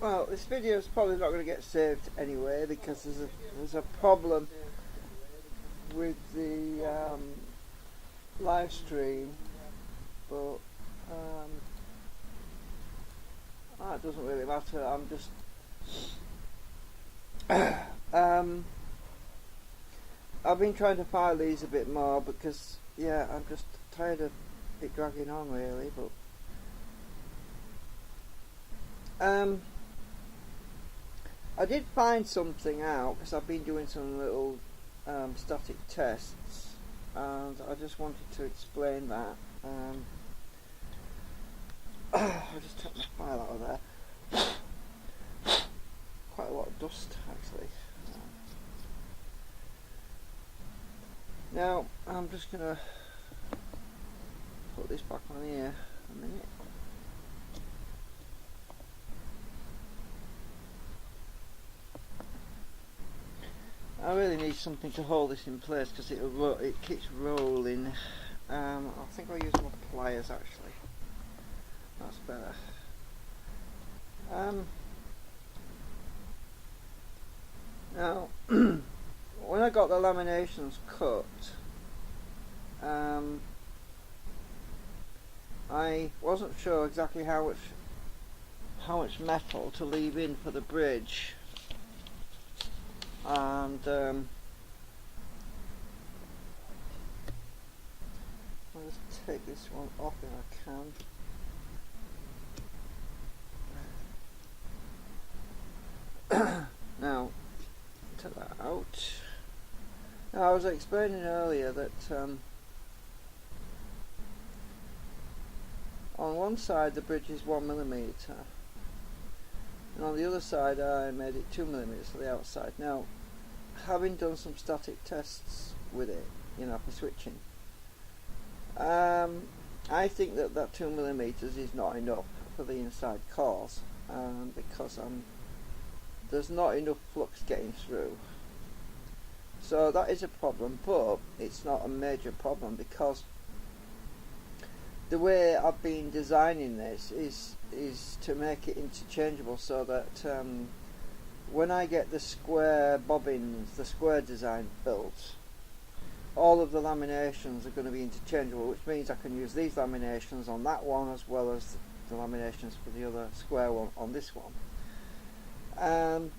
Well, this video is probably not going to get saved anyway because there's a problem with the live stream, but it doesn't really matter. I'm just I've been trying to file these a bit more because I'm just tired of it dragging on really, but I did find something out because I've been doing some little static tests, and I just wanted to explain that. I'll just take my file out of there. Quite a lot of dust actually. Now I'm just going to put this back on here a minute. I really need something to hold this in place because it keeps rolling. I think I'll use my pliers actually. That's better. Now, when I got the laminations cut, I wasn't sure exactly how much metal to leave in for the bridge. And I'll just take this one off if I can. Now, take that out. Now, I was explaining earlier that on one side the bridge is 1mm, and on the other side I made it 2mm for the outside. Now, having done some static tests with it, for switching, I think that 2mm is not enough for the inside cores, because there's not enough flux getting through. So that is a problem, but it's not a major problem because the way I've been designing this is to make it interchangeable, so that when I get the square bobbins, the square design built, all of the laminations are going to be interchangeable, which means I can use these laminations on that one as well as the laminations for the other square one on this one.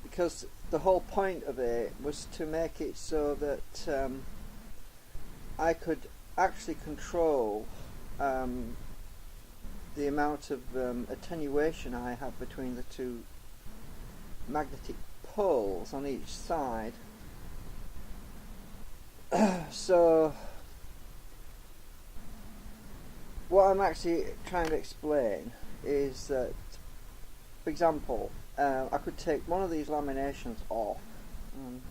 Because the whole point of it was to make it so that I could actually control the amount of attenuation I have between the two magnetic poles on each side. So what I'm actually trying to explain is that, for example, I could take one of these laminations off.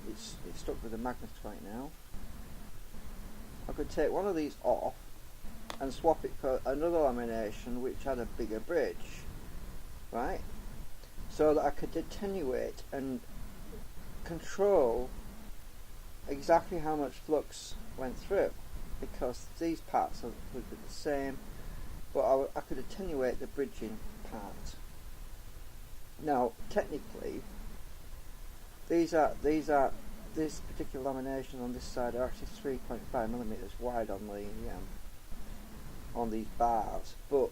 It's stuck with the magnets right now. I could take one of these off and swap it for another lamination which had a bigger bridge, right? So that I could attenuate and control exactly how much flux went through, because these parts would be the same, but I could attenuate the bridging part. Now, technically, these particular laminations on this side are actually 3.5mm wide on these bars, but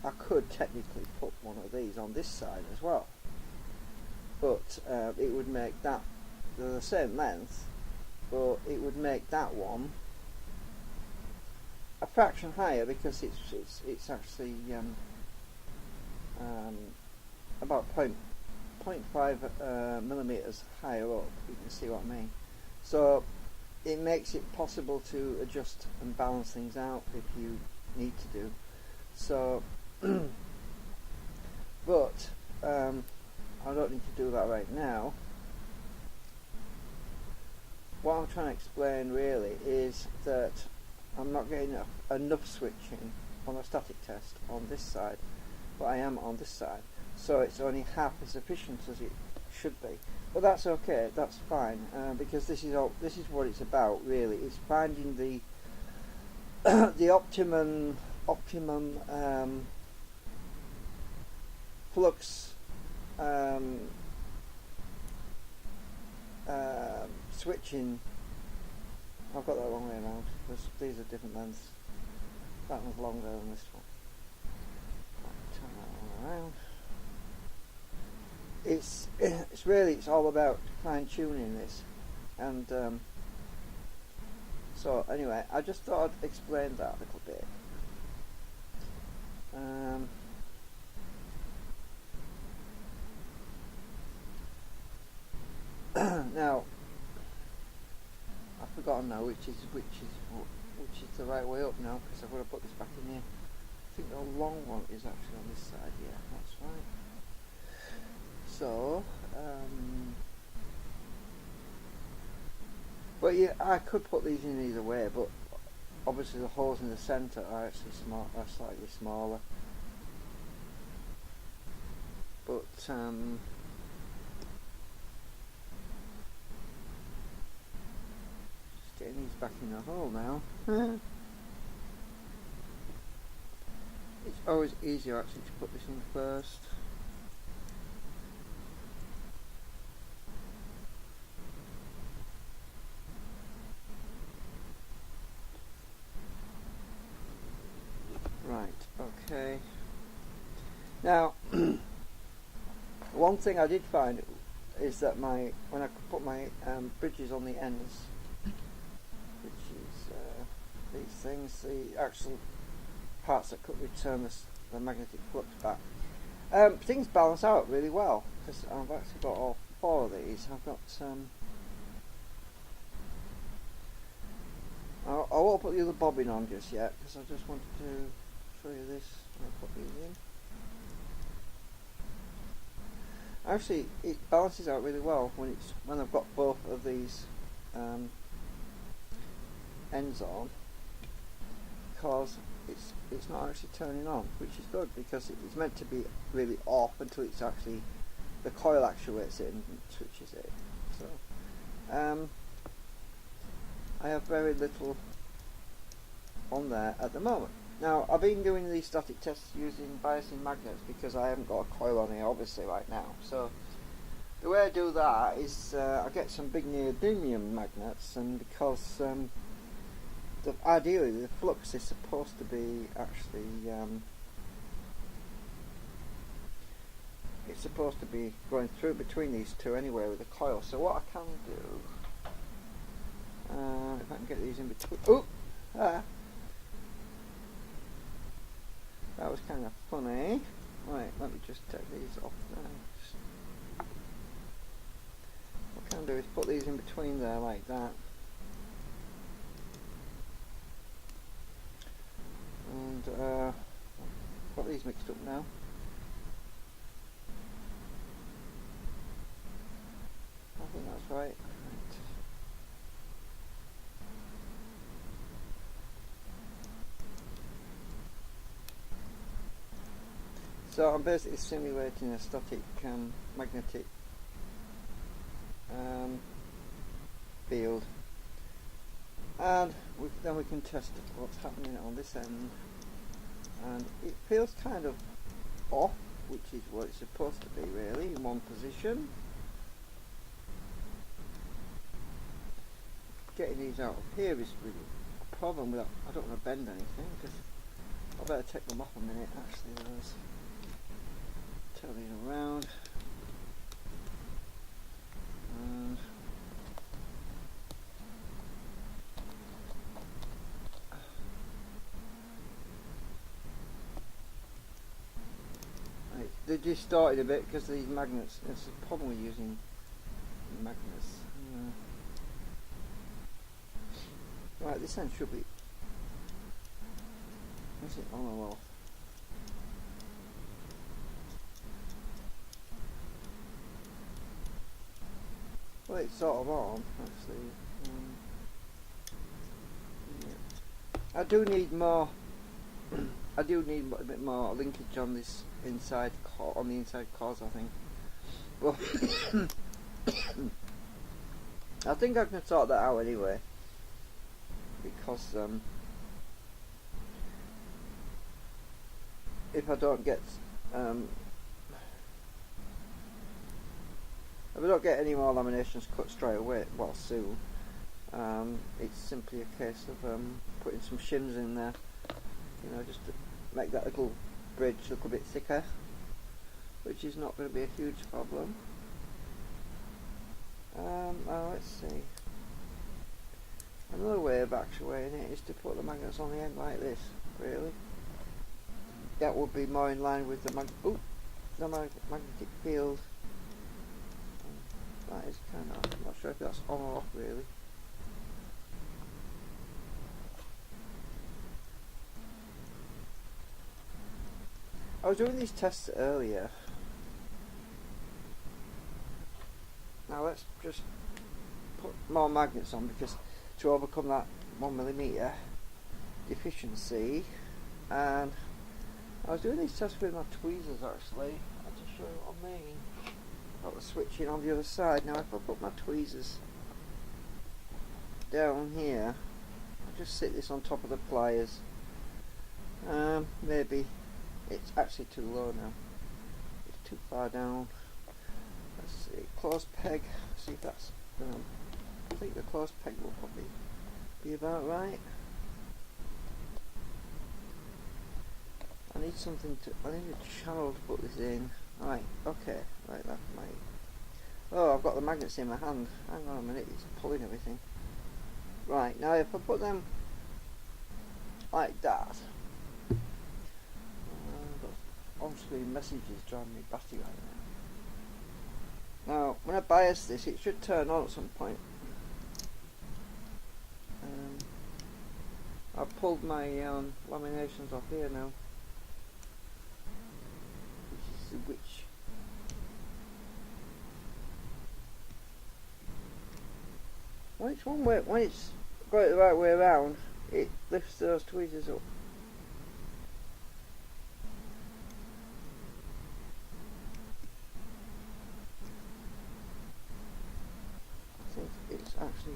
I could technically put one of these on this side as well, but it would make that, they're the same length, but it would make that one a fraction higher because it's actually about 0.5 millimeters higher up. You can see what I mean. So it makes it possible to adjust and balance things out if you need to do so. But I don't need to do that right now. What I'm trying to explain really is that I'm not getting enough switching on a static test on this side, but I am on this side. So it's only half as efficient as it should be, but that's okay. That's fine, because this is what it's about. Really, it's finding the the optimum flux switching. I've got that wrong way around because these are different lengths. That one's longer than this one. Right, turn that one around. It's all about fine tuning this, and so anyway, I just thought I'd explain that a little bit. Now I've forgotten now which is the right way up now, because I've got to put this back in here. I think the long one is actually on this side. Yeah, that's right. So but yeah, I could put these in either way, but obviously the holes in the centre are actually slightly smaller. But just getting these back in the hole now. It's always easier actually to put this in first. Right, okay. Now, one thing I did find is that when I could put my bridges on the ends, which is these things, the actual parts that could return the magnetic flux back, things balance out really well, because I've actually got all 4 of these. I've got I won't put the other bobbin on just yet, because I just wanted to show you this. I'll put these in. Actually, it balances out really well when I've got both of these ends on, because it's not actually turning on, which is good, because it's meant to be really off until it's actually the coil actuates it and switches it. So I have very little on there at the moment. Now, I've been doing these static tests using biasing magnets because I haven't got a coil on here obviously right now. So the way I do that is I get some big neodymium magnets, and because ideally the flux is supposed to be actually it's supposed to be going through between these two anyway with the coil. So what I can do, if I can get these in between. That was kind of funny. Right, let me just take these off now. What I can do is put these in between there like that. And got these mixed up now. I think that's right. So I'm basically simulating a static magnetic field, and then we can test what's happening on this end, and it feels kind of off, which is what it's supposed to be really, in one position. Getting these out of here is really a problem. Without, I don't want to bend anything, because I better take them off a minute. Actually, there's turn these around, and they distorted a bit because of these magnets. It's a problem with using magnets. Right, this end should be. Is it on or off? Well, it's sort of on, actually. Yeah. I do need more. I do need a bit more linkage on this inside, on the inside cores, I think. But I think I can sort that out anyway, because if I don't get If I don't get any more laminations cut straight away, well soon, it's simply a case of putting some shims in there, you know, just to make that little bridge look a bit thicker, which is not going to be a huge problem. Now let's see. Another way of actuating it is to put the magnets on the end like this, really. That would be more in line with the magnetic field. That is kind of, I'm not sure if that's on or off really. I was doing these tests earlier. Now let's just put more magnets on, because to overcome that 1mm deficiency. And I was doing these tests with my tweezers actually. I'll just show you what I mean. Got the switching on the other side. Now if I put my tweezers down here, I'll just sit this on top of the pliers. Maybe it's actually too low now. It's too far down. Let's see, closed peg. See if that's. I think the closed peg will probably be about right. I need something to. I need a channel to put this in. Right. Okay. Right. That might. Oh, I've got the magnets in my hand. Hang on a minute. It's pulling everything. Right. Now, if I put them like that. On-screen messages driving me batty right now. Now, when I bias this, it should turn on at some point. I've pulled my laminations off here now. Which is the witch. When it's got it the right way around, it lifts those tweezers up. It's actually,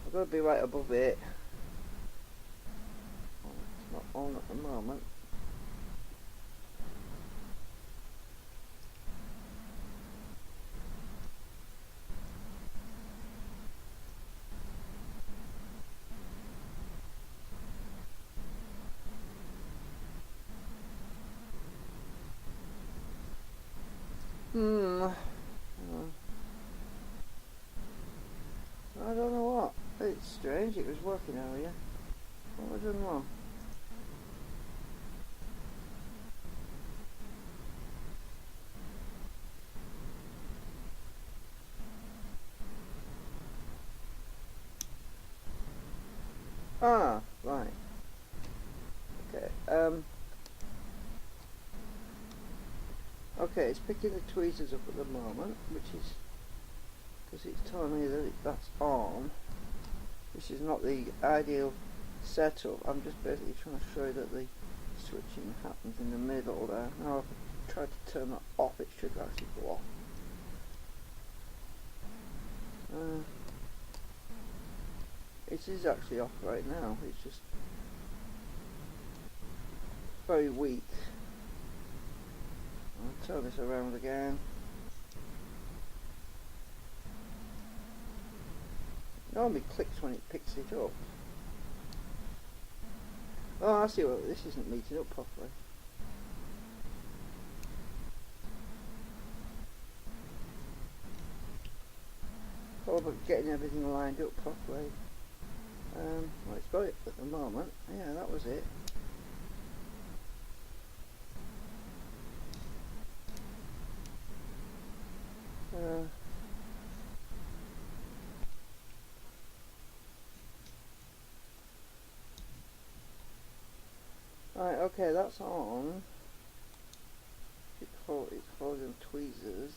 I've got to be right above it. It's not on at the moment. I don't know what. It's strange, it was working earlier. What have I done wrong? Ah, right. Okay, okay, it's picking the tweezers up at the moment, which is because it's telling me that that's on. This is not the ideal setup. I'm just basically trying to show you that the switching happens in the middle there. Now if I try to turn that off, it should actually go off. It is actually off right now. It's just very weak. I'll turn this around again. It normally clicks when it picks it up. Oh, I see. Well, this isn't meeting up properly. Oh, but getting everything lined up properly. Well, it's got it at the moment. Yeah, that was it. Right, okay, that's on. It's holding tweezers.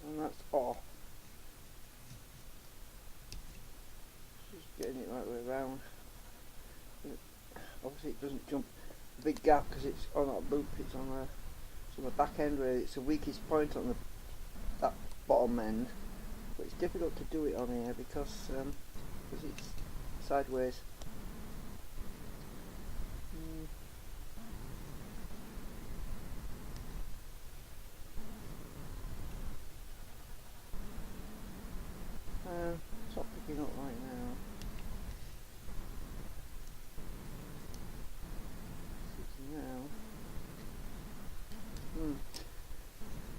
And that's off. Just getting it right way around. Obviously it doesn't jump a big gap because it's on that loop, it's on the back end where it's the weakest point on that bottom end. But it's difficult to do it on here because it's sideways.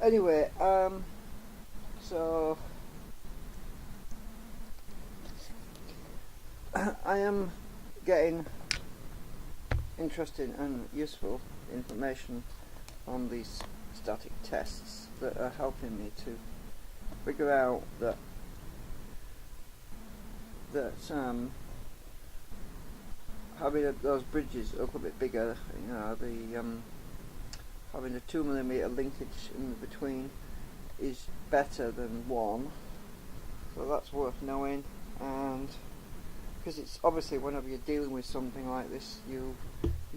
Anyway, so I am getting interesting and useful information on these static tests that are helping me to figure out that having those bridges a little bit bigger, you know, having a 2mm linkage in between is better than one, so that's worth knowing. And because it's obviously, whenever you're dealing with something like this, you've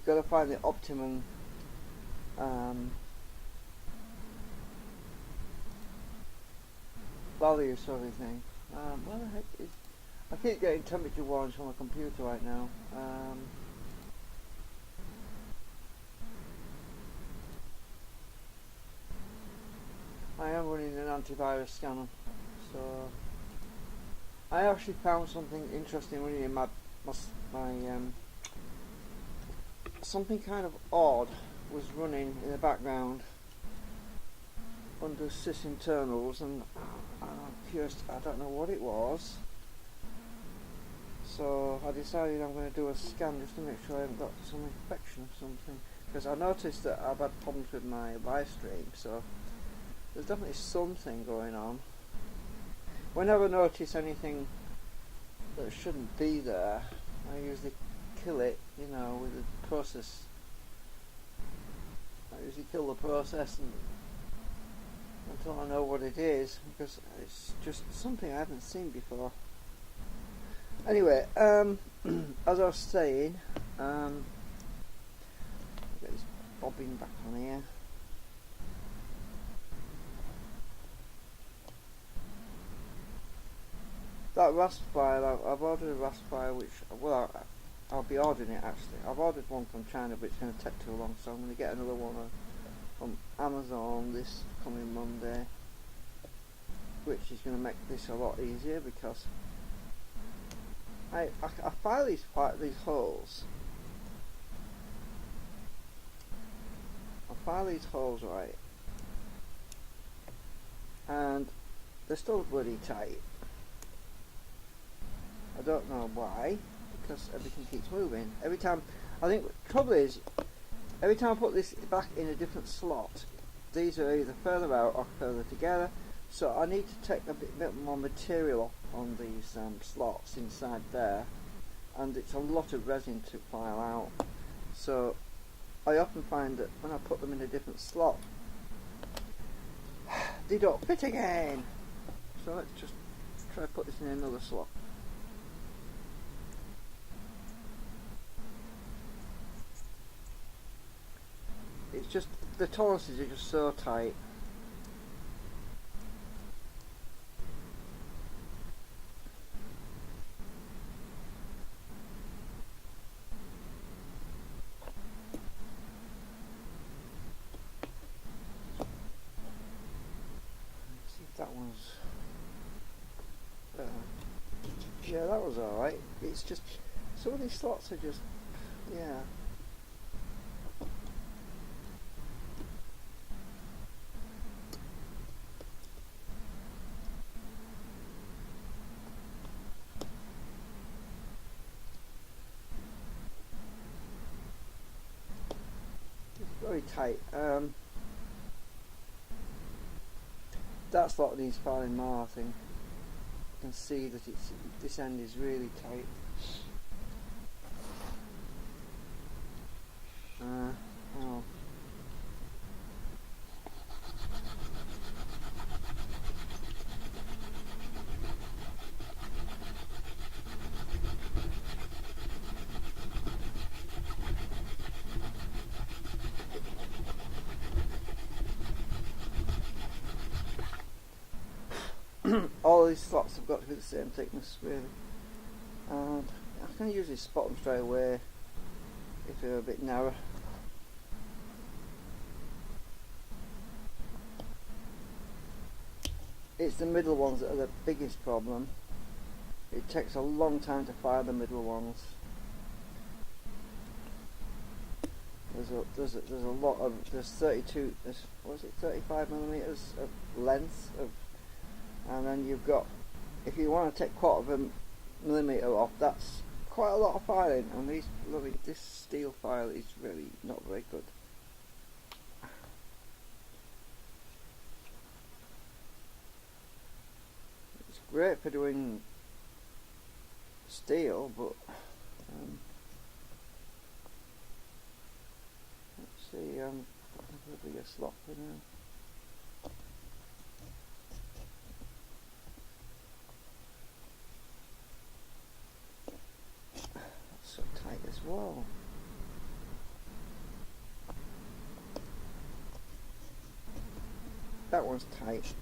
got to find the optimum value sort of thing. What the heck is? I keep getting temperature warnings from my computer right now. I am running an antivirus scanner, so I actually found something interesting running in my something kind of odd was running in the background under sysinternals, and I'm curious, I don't know what it was, so I decided I'm going to do a scan just to make sure I haven't got some infection or something, because I noticed that I've had problems with my live stream, so there's definitely something going on. Whenever I notice anything that shouldn't be there, I usually kill it, you know, with the process. I usually kill the process until I know what it is, because it's just something I haven't seen before. Anyway, as I was saying, I'll get this bobbin back on here. That Raspberry, I've ordered a Raspberry, which, well, I'll be ordering it actually. I've ordered one from China, but it's going to take too long, so I'm going to get another one from Amazon this coming Monday, which is going to make this a lot easier, because I file these holes. I file these holes right, and they're still bloody tight. I don't know why, because everything keeps moving. Every time, I think the trouble is, every time I put this back in a different slot, these are either further out or further together, so I need to take a bit more material off on these slots inside there, and it's a lot of resin to file out, so I often find that when I put them in a different slot, they don't fit again. So let's just try to put this in another slot. It's just, the tolerances are just so tight. Let's see if that one's yeah, that was alright. It's just, some of these slots are just, yeah. Very tight. That slot needs filing more, I think. You can see that this end is really tight. Oh. All these slots have got to be the same thickness, really, and I can usually spot them straight away if they're a bit narrow. It's the middle ones that are the biggest problem. It takes a long time to fire the middle ones. there's a lot of, there's 32, what is it, 35 millimeters of length of, and then you've got, if you want to take 1/4 millimeter off, that's quite a lot of filing, and this steel file is really not very good. It's great for doing steel, but let's see, got a bigger slot for now. That's so tight as well. That one's tight.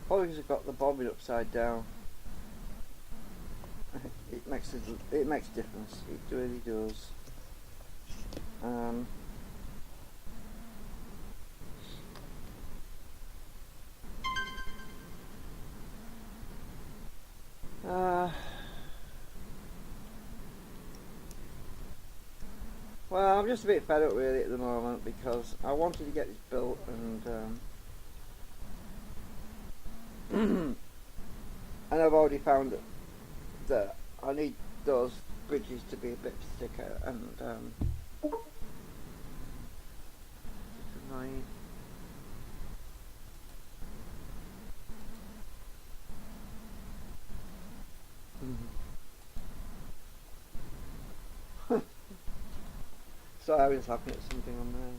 Probably because I've got the bobbin upside down. It makes a difference. It really does. Well, I'm just a bit fed up really at the moment because I wanted to get this built, and and I've already found that I need those bridges to be a bit thicker, and it's annoying. So I was laughing at something on there.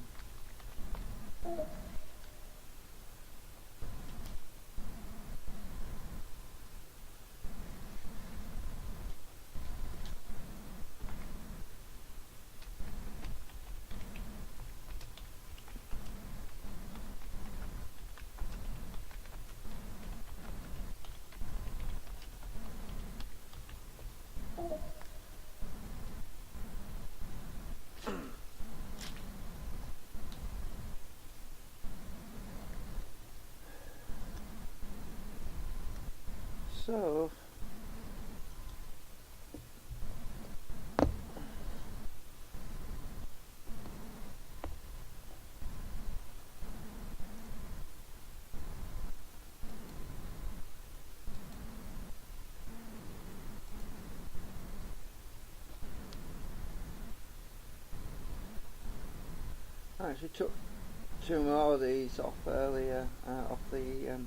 So I actually took 2 more of these off earlier, off the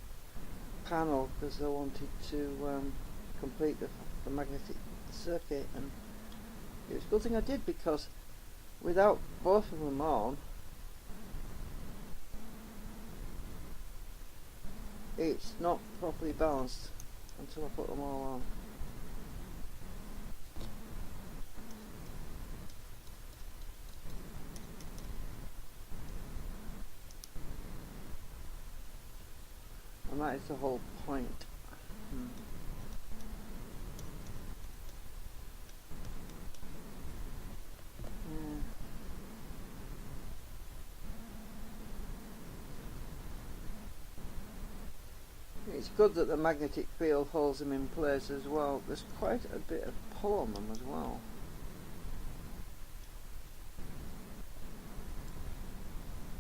panel, because I wanted to complete the magnetic circuit, and it was a good thing I did, because without both of them on, it's not properly balanced until I put them all on. And that is the whole point. It's good that the magnetic field holds them in place as well. There's quite a bit of pull on them as well.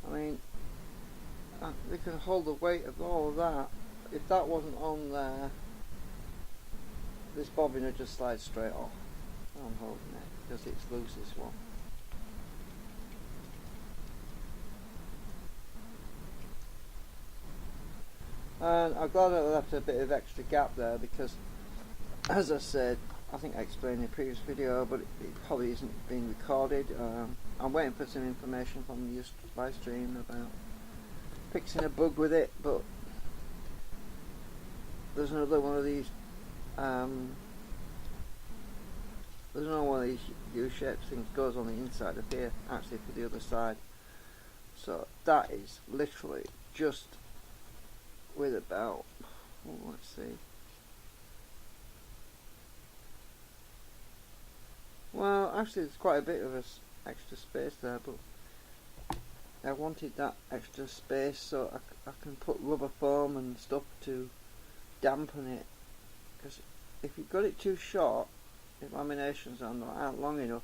I mean, they can hold the weight of all of that. If that wasn't on there, this bobbin would just slide straight off. I'm holding it because it's loose, this one. And I'm glad I left a bit of extra gap there, because, as I said, I think I explained in a previous video, but it probably isn't being recorded. I'm waiting for some information from the live stream about fixing a bug with it, but there's another one of these. There's another one of these U-shaped things goes on the inside of here, actually for the other side. So that is literally just with about, oh, let's see, well actually there's quite a bit of extra space there, but I wanted that extra space so I can put rubber foam and stuff to dampen it, because if you've got it too short, if laminations aren't long enough,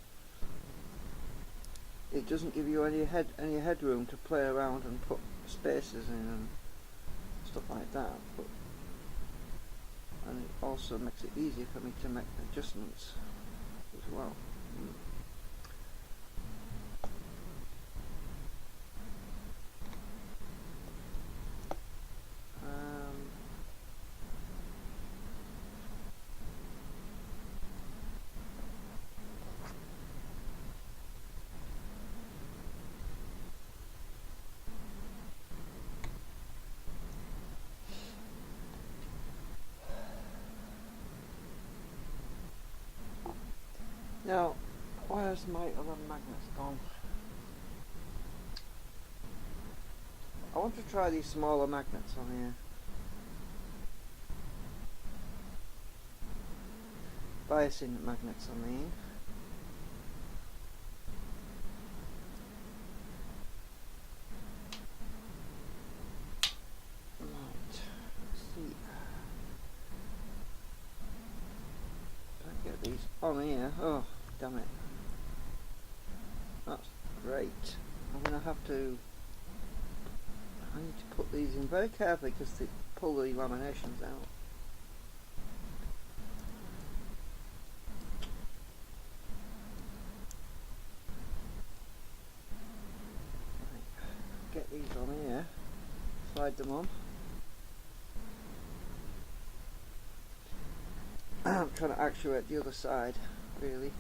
it doesn't give you any headroom to play around and put spaces in and stuff like that. And it also makes it easy for me to make adjustments as well. Now, where's my other magnets gone? I want to try these smaller magnets on here. Biasing magnets, I mean. Right, let's see. Can I get these on here? Oh, damn it. That's great. I need to put these in very carefully because they pull the laminations out. Right. Get these on here, slide them on. I'm trying to actuate the other side, really.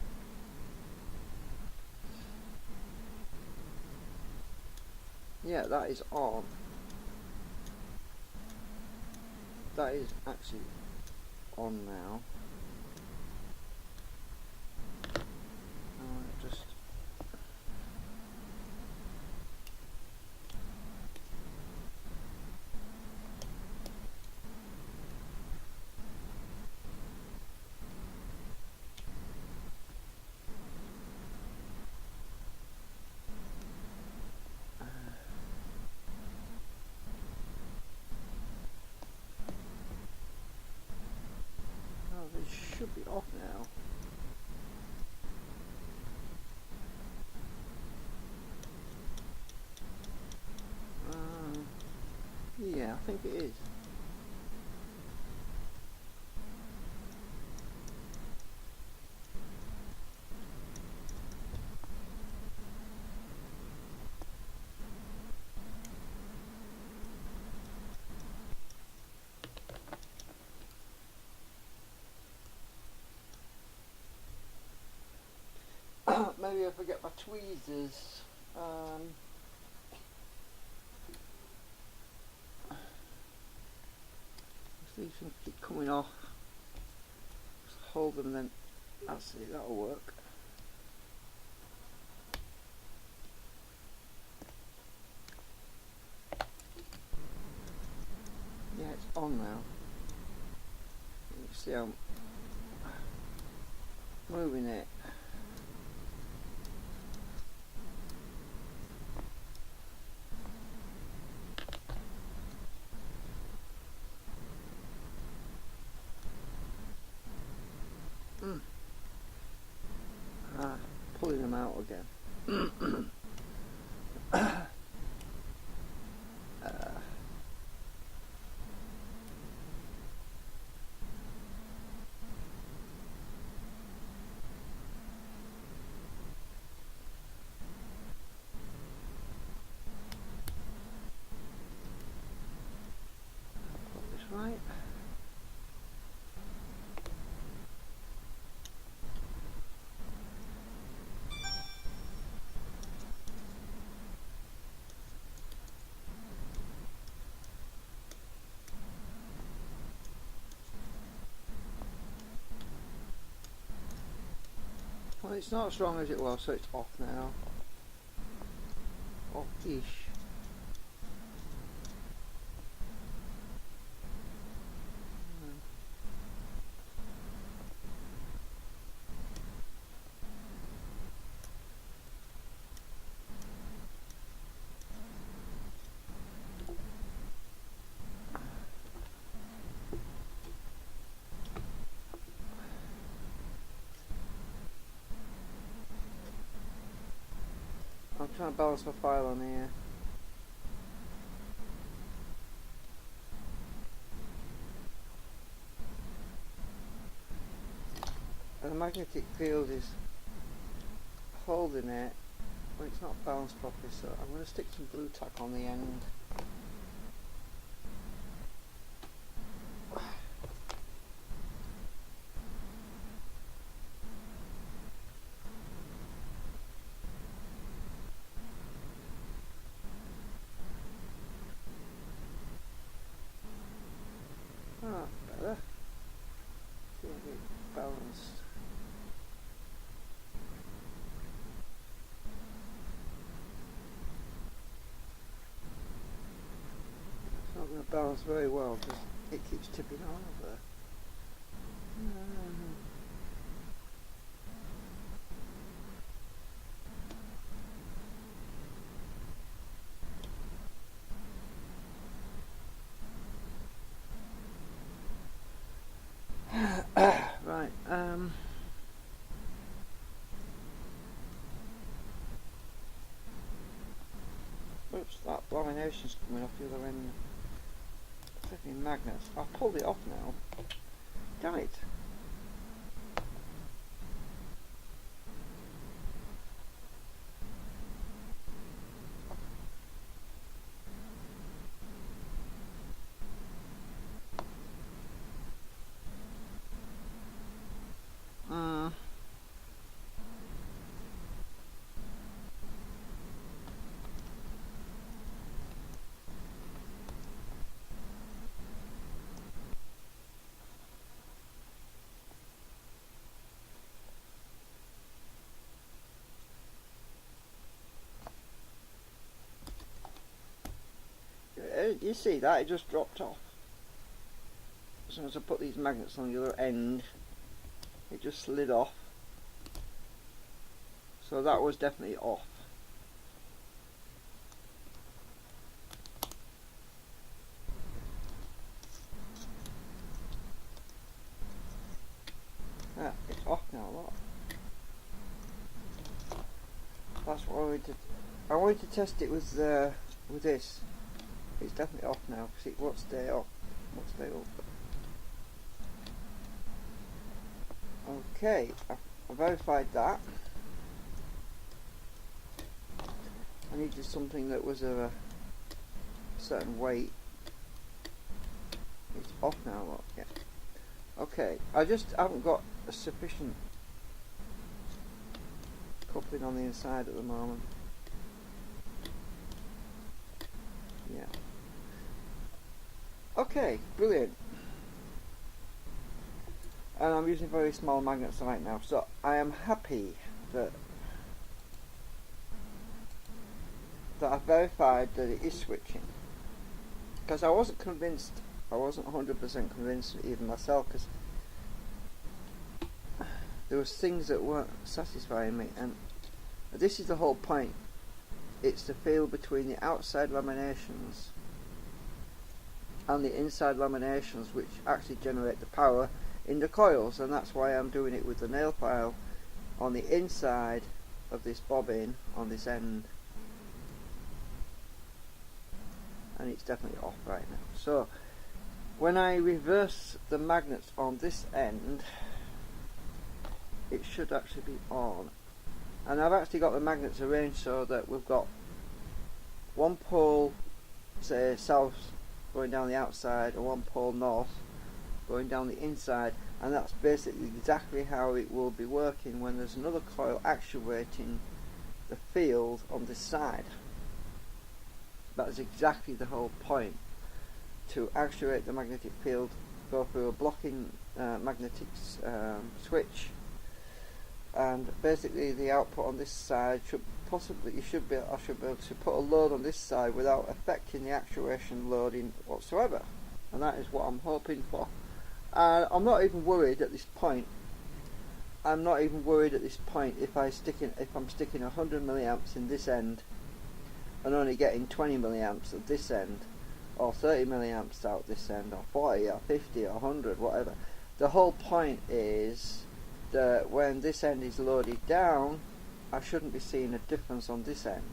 Yeah, that is on. That is actually on now. Just they should be off now. Yeah, I think it is. Maybe if I get my tweezers. These things keep coming off. Just hold them, then that's it. That'll work. Yeah, it's on now. You see I'm moving it. Pulling them out again. Put this right. Well, it's not as strong as it was, so it's off now. Off-ish. trying to balance my file on here. And the magnetic field is holding it, but it's not balanced properly, so I'm going to stick some glue tack on the end. Ah, better. See if it's balanced. It's not going to balance very well because it keeps tipping over. Right, oops, that lamination's coming off the other end. Flipping magnets. I've pulled it off now. Damn it. You see that? It just dropped off. As soon as I put these magnets on the other end, it just slid off. So that was definitely off. Yeah, it's off now, look. That's what I wanted to. I wanted to test it with this. It's definitely off now because it won't stay off. Won't stay up. Okay, I verified that. I needed something that was of a certain weight. It's off now, look. Yeah. Okay, I just haven't got a sufficient coupling on the inside at the moment. Yeah. Okay, brilliant. And I'm using very small magnets right now, so I am happy that I've verified that it is switching. Because I wasn't convinced, I wasn't 100% convinced even myself, because there was things that weren't satisfying me, and this is the whole point. It's the field between the outside laminations and the inside laminations which actually generate the power in the coils, and that's why I'm doing it with the nail file on the inside of this bobbin on this end, and it's definitely off right now. So when I reverse the magnets on this end, it should actually be on. And I've actually got the magnets arranged so that we've got one pole, say south, going down the outside, and one pole north going down the inside, and that's basically exactly how it will be working when there's another coil actuating the field on this side. That's exactly the whole point, to actuate the magnetic field, go through a blocking magnetic switch, and basically the output on this side should possibly, I should be able to put a load on this side without affecting the actuation loading whatsoever, and that is what I'm hoping for. And I'm not even worried at this point. I'm not even worried at this point if I'm sticking 100 milliamps in this end and only getting 20 milliamps at this end, or 30 milliamps out this end, or 40 or 50 or 100, whatever. The whole point is that when this end is loaded down, I shouldn't be seeing a difference on this end.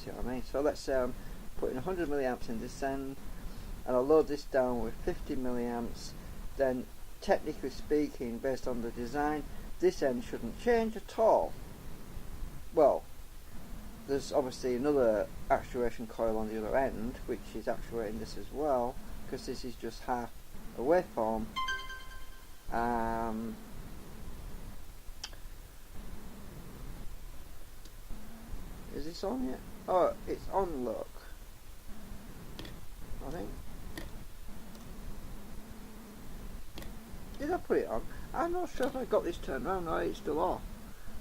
See what I mean? So let's say I'm putting 100 milliamps in this end, and I'll load this down with 50 milliamps. Then, technically speaking, based on the design, this end shouldn't change at all. Well, there's obviously another actuation coil on the other end, which is actuating this as well, because this is just half a waveform. Is this on yet? Oh, it's on, look. I think. Did I put it on? I'm not sure if I got this turned around. No, it's still off.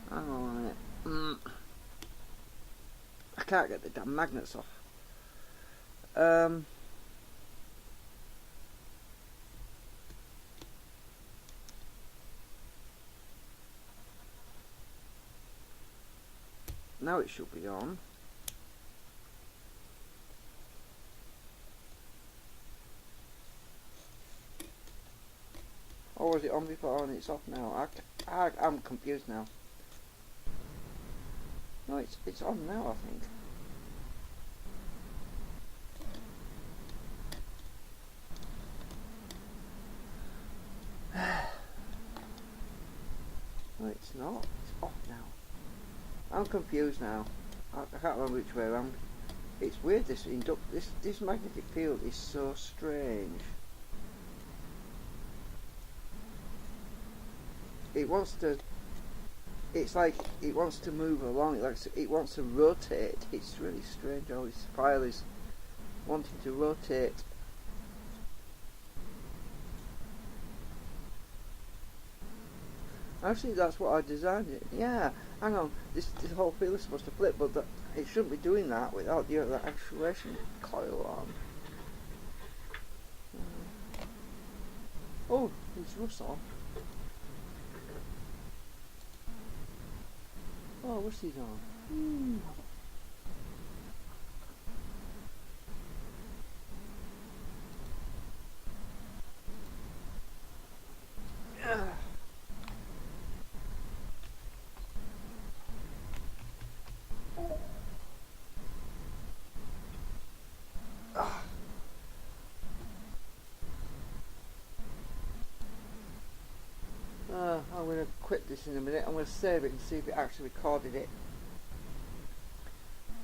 Hang on a minute. I can't get the damn magnets off. Now it should be on. Or was it on before and it's off now? I'm confused now. No, it's on now, I think. No, it's not. It's off now. I'm confused now. I can't remember which way around. It's weird. This magnetic field is so strange. It wants to. It's like it wants to move along. It wants to rotate. It's really strange how this file is wanting to rotate. Actually, that's what I designed it. Yeah, hang on. This whole field is supposed to flip, but it shouldn't be doing that without the actuation coil on. Oh, it's rust on. Oh, what's these on? I'm going to quit this in a minute. I'm going to save it and see if it actually recorded it.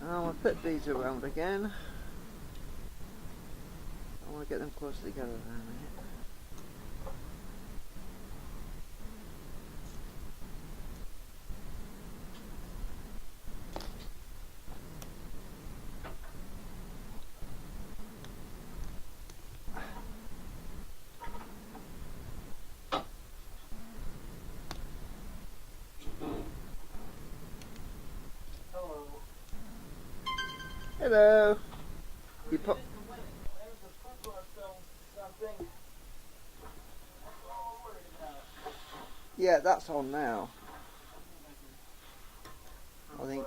I'm going to flip these around again. I want to get them closer together in a minute. Hello. You put. Yeah, that's on now. I think.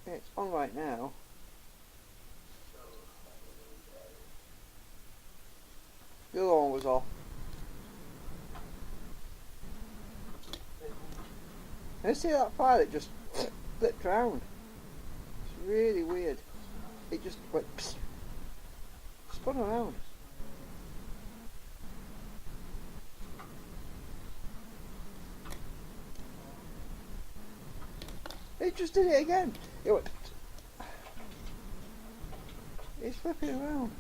Yeah, it's on right now. The other one was off. You see that fire that just flipped round? It's really weird. It just went psst, spun around. It just did it again. It went. It's flipping around.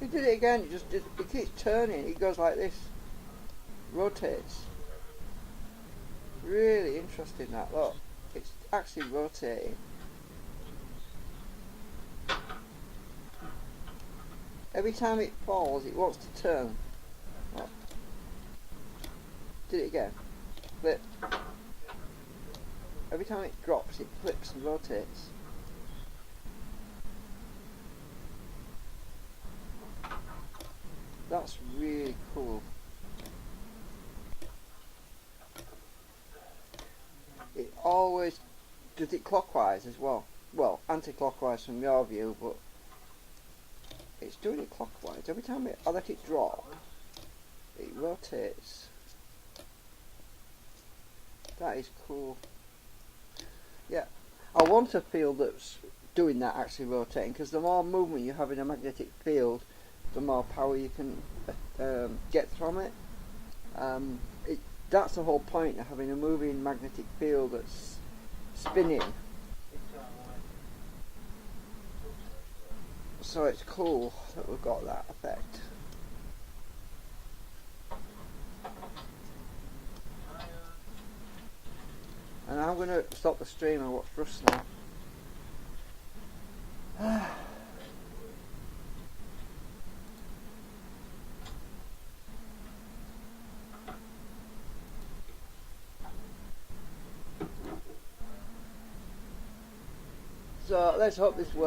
It did it again. It keeps turning. It goes like this. Rotates. Really interesting that. Look, it's actually rotating. Every time it falls, it wants to turn. Look. Did it again. Flip. Every time it drops, it flips and rotates. That's really cool. It always does it clockwise as well. Well, anti-clockwise from your view, but it's doing it clockwise. Every time I let it drop, it rotates. That is cool. Yeah, I want a field that's doing that, actually rotating, because the more movement you have in a magnetic field, the more power you can get from it. That's the whole point of having a moving magnetic field that's spinning. So it's cool that we've got that effect. And I'm going to stop the stream and watch Russ now. So let's hope this works.